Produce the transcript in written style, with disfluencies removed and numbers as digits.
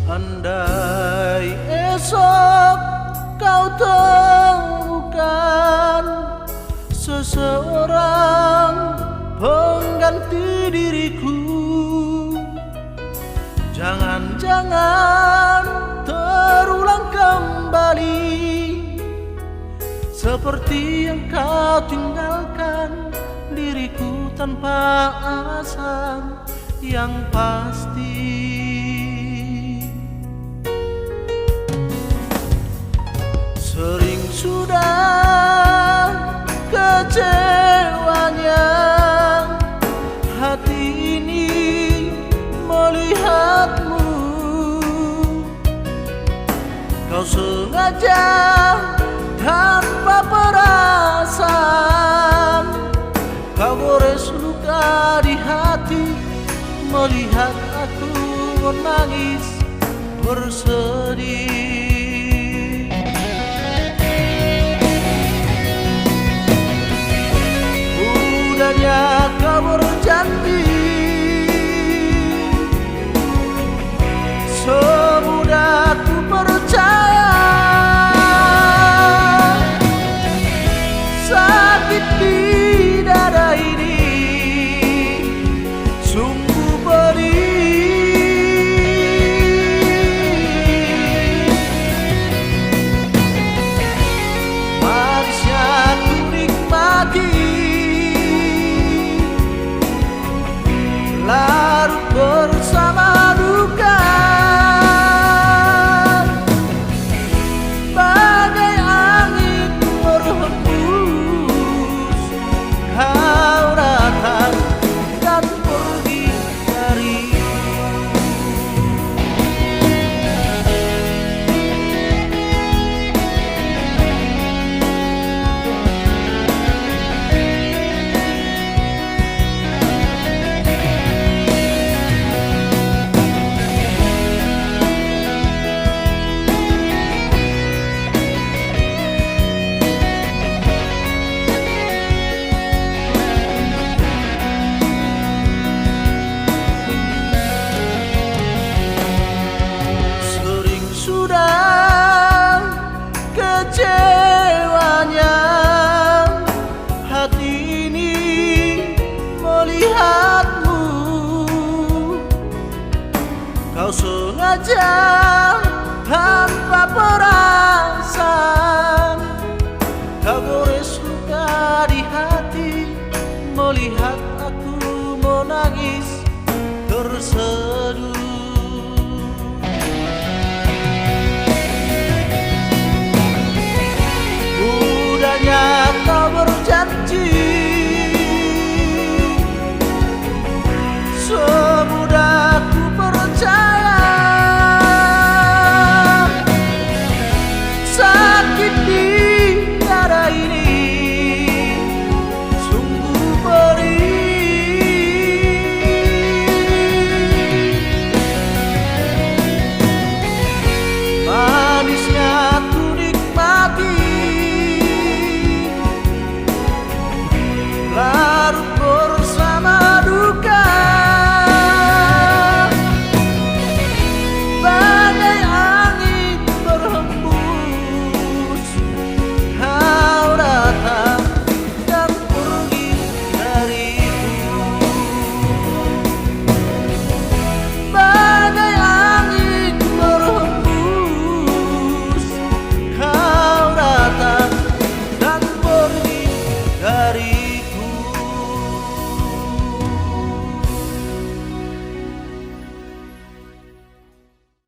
Andai esok kau temukan seseorang pengganti diriku, jangan-jangan terulang kembali seperti yang kau tinggalkan diriku tanpa alasan yang pasti. Sering sudah kecewanya hati ini melihatmu. Kau sengaja tanpa perasaan, kau gores luka di hati melihat aku menangis bersedih. Mudahnya kau berjanji, semudah ku percaya. Sakit di dada ini sungguh pedih. Manisnya ku nikmati, larut bersama duka. Bagai angin berhembus, kau datang dan pergi dariku. Kecewanya hati ini melihatmu. Kau sengaja tanpa perasaan, kau gores luka di hati melihat aku menangis tersenyum.